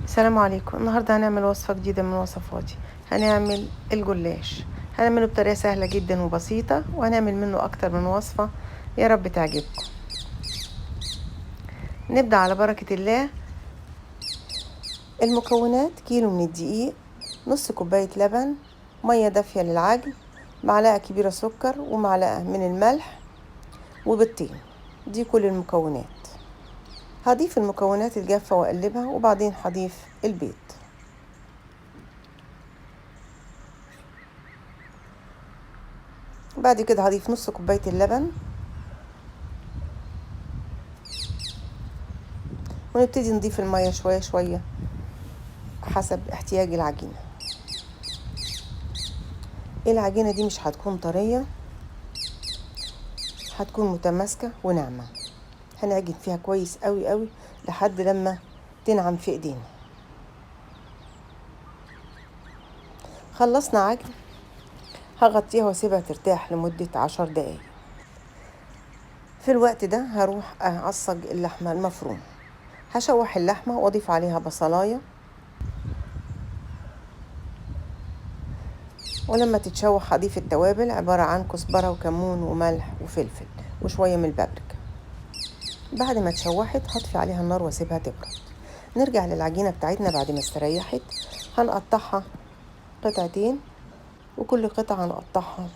السلام عليكم. النهاردة هنعمل وصفة جديدة من وصفاتي. هنعمل الجلاش. هنعمله بطريقة سهلة جدا وبسيطة، وهنعمل منه أكتر من وصفة. يا رب تعجبكم. نبدأ على بركة الله. المكونات: كيلو من الدقيق، نص كوباية لبن، مية دافية للعجن، معلقة كبيرة سكر، ومعلقة من الملح، وبيضتين. دي كل المكونات. هضيف المكونات الجافة وأقلبها، وبعدين هضيف البيض. بعد كده هضيف نص كوباية اللبن، ونبتدي نضيف المية شوية شوية حسب احتياج العجينة. العجينة دي مش هتكون طرية، هتكون متماسكة وناعمة. هنعجن فيها كويس قوي قوي لحد لما تنعم في ايدينا. خلصنا عجن، هغطيها واسيبها ترتاح لمدة 10 دقايق. في الوقت ده هروح اعصج اللحمة المفرومة. هشوح اللحمة واضيف عليها بصلاية، ولما تتشوح هضيف التوابل عبارة عن كزبرة وكمون وملح وفلفل وشوية من البابريكا. بعد ما اتشوحت هطفي عليها النار واسيبها تبرد. نرجع للعجينة بتاعتنا بعد ما استريحت. هنقطعها قطعتين، وكل قطعة هنقطعها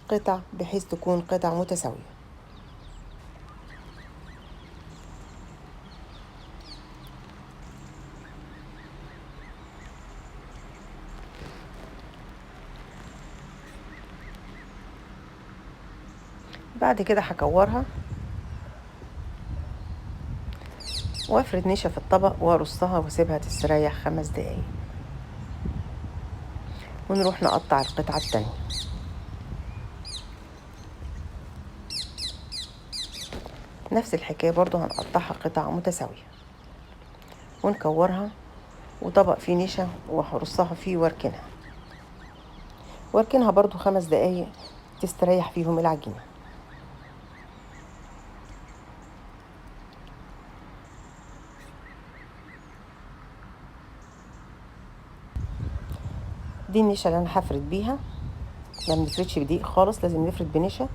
قطع بحيث تكون قطع متساوية. بعد كده هكورها وافرد نشا في الطبق وارصها واسيبها تستريح 5 دقايق، ونروح نقطع القطعة التانية. نفس الحكاية برضو هنقطعها قطع متساوية ونكورها، وطبق فيه نشا وهرصها فيه واركنها برضو 5 دقايق تستريح فيهم العجينة. دي النشا اللي انا هفرد بيها. ما بنفردش بدقيق خالص، لازم نفرد بنشا.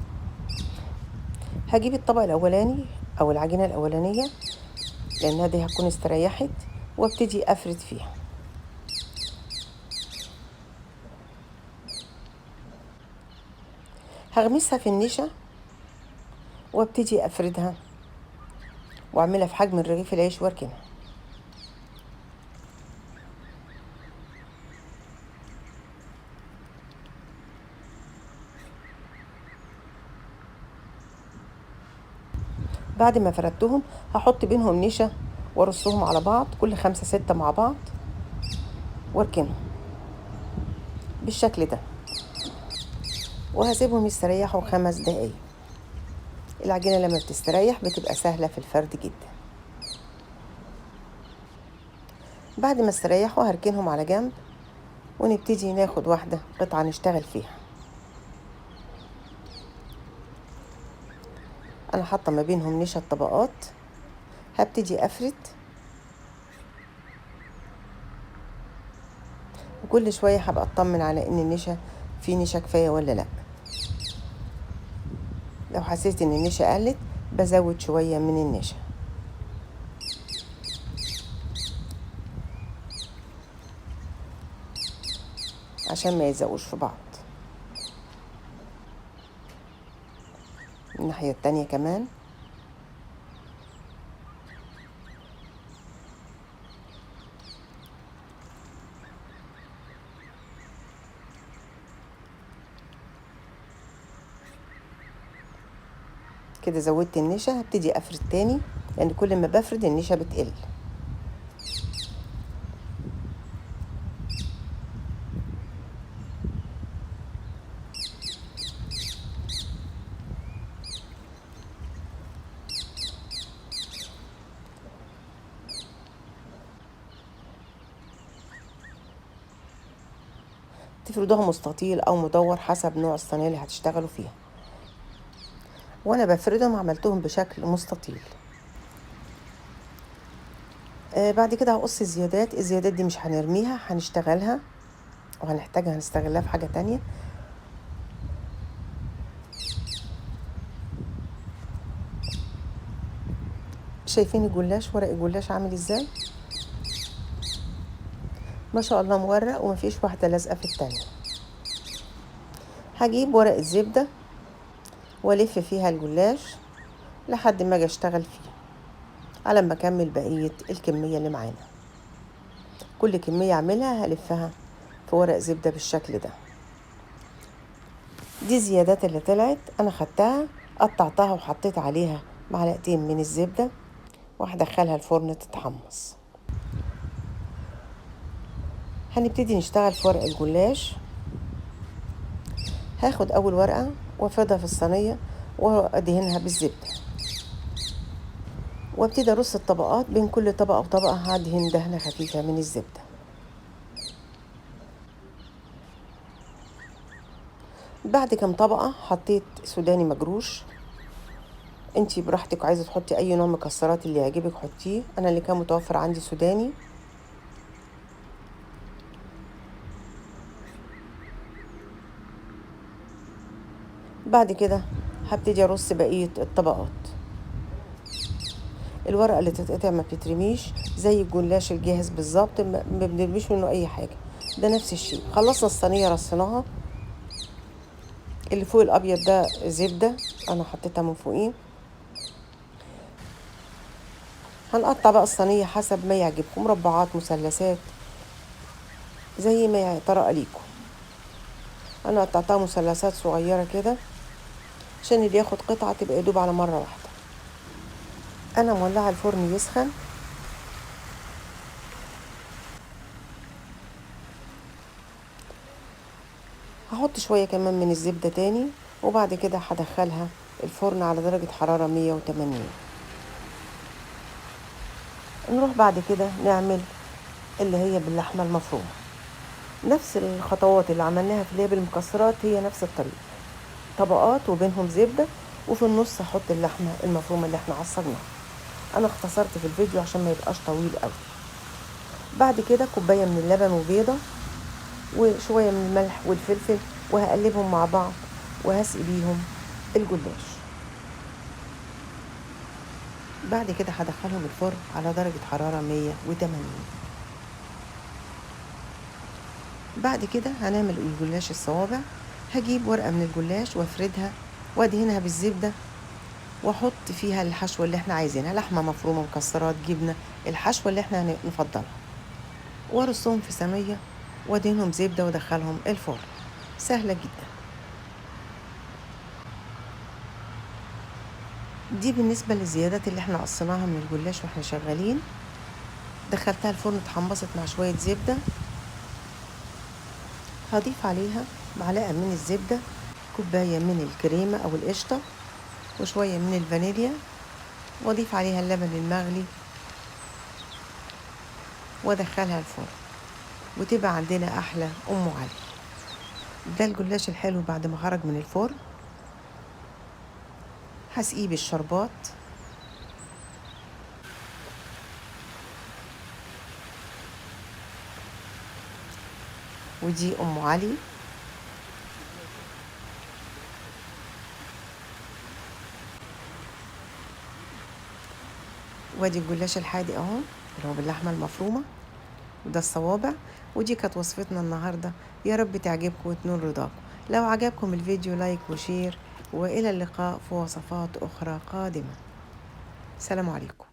هجيب الطبق الاولاني او العجينة الاولانية لانها دي هتكون استريحت، وابتدي افرد فيها. هغمسها في النشا وابتدي افردها واعملها في حجم الرغيف العيش واركنها. بعد ما فردتهم هحط بينهم نشا وارصهم على بعض، كل 5 6 مع بعض، واركنهم بالشكل ده، وهسيبهم يستريحوا 5 دقايق. العجينة لما بتستريح بتبقى سهلة في الفرد جدا. بعد ما استريحوا هركنهم على جنب، ونبتدي ناخد واحدة قطعة نشتغل فيها. انا حاطة ما بينهم نشا الطبقات. هبتدي افرد، وكل شوية هبقى اطمن على ان النشا في نشا كفاية ولا لا. لو حسيت ان النشا قلت بزود شوية من النشا عشان ما يلزقوش في بعض. الناحية التانية كمان. كده زودت النشا، هبتدي افرد تاني لان كل ما بفرد النشا بتقل. تفردوها مستطيل او مدور حسب نوع الصينية اللي هتشتغلوا فيها. وانا بفردهم عملتهم بشكل مستطيل. بعد كده هقص الزيادات دي مش هنرميها، هنشتغلها وهنحتاجها، هنستغلها في حاجة تانية. شايفين الجلاش، ورق الجلاش عامل ازاي؟ ما شاء الله مورق ومفيش واحدة لازقة في التانية. هجيب ورق الزبدة والف فيها الجلاش لحد ما اجي اشتغل فيه على ما اكمل بقية الكمية اللي معانا. كل كمية اعملها هلفها في ورق زبدة بالشكل ده. دي الزيادات اللي طلعت، انا خدتها قطعتها وحطيت عليها معلقتين من الزبدة وهدخلها الفرن تتحمص. هنبتدي نشتغل في ورق الجلاش. هاخد اول ورقة وافردها في الصينية وادهنها بالزبدة، وابتدي ارص الطبقات بين كل طبقة وطبقة، هدهن دهنة خفيفة من الزبدة. بعد كم طبقة حطيت سوداني مجروش، انتي براحتك، عايزة تحطي اي نوع مكسرات اللي يعجبك حطيه، انا اللي كان متوفر عندي سوداني. بعد كده هبتدي ارص بقية الطبقات. الورقة اللي تتقطع ما بتترميش، زي الجلاش الجاهز بالظبط، ما بنرميش منه اي حاجة، ده نفس الشيء. خلصنا الصينية رصيناها، اللي فوق الابيض ده زبدة انا حطيتها من فوقيه. هنقطع بقى الصينية حسب ما يعجبكم، مربعات، مثلثات، زي ما يطرق ليكم. انا قطعتها مثلثات صغيرة كده عشان اللي ياخد قطعة تبقى يدوب على مرة واحدة. انا مولعة الفرن يسخن. هحط شوية كمان من الزبدة تاني، وبعد كده هدخلها الفرن على درجة حرارة 180. نروح بعد كده نعمل اللي هي باللحمة المفرومة. نفس الخطوات اللي عملناها في اللي هي بالمكسرات، هي نفس الطريقة، طبقات وبينهم زبدة، وفي النص هحط اللحمة المفرومة اللي احنا عصجناها. انا اختصرت في الفيديو عشان ما يبقاش طويل قوي. بعد كده كوباية من اللبن وبيضة وشوية من الملح والفلفل، وهقلبهم مع بعض وهسقي بيهم الجلاش. بعد كده هدخلهم الفرن على درجة حرارة 180. بعد كده هنعمل الجلاش الصوابع. هجيب ورقة من الجلاش وافردها وادهنها بالزبدة، واحط فيها الحشوة اللي احنا عايزينها، لحمة مفرومة، مكسرات، جبنة، الحشوة اللي احنا نفضلها، وارصهم في صينية وادهنهم زبدة وادخلهم الفرن. سهلة جدا. دي بالنسبة للزيادات اللي احنا قصيناها من الجلاش واحنا شغالين. دخلتها الفرن اتحمصت مع شوية زبدة. هضيف عليها معلقة من الزبدة، كوباية من الكريمة أو القشطة، وشوية من الفانيليا، واضيف عليها اللبن المغلي وادخلها الفرن، وتبقى عندنا أحلى أم علي. ده الجلاش الحلو بعد ما خرج من الفرن. هسقيه بالشربات. ودي أم علي. وادي الجلاش الحادق اهو، اللي هو باللحمة المفرومة، وده الصوابع. ودي كانت وصفتنا النهاردة، يا رب تعجبكم وتنول رضاكم. لو عجبكم الفيديو لايك وشير، وإلى اللقاء في وصفات أخرى قادمة. سلام عليكم.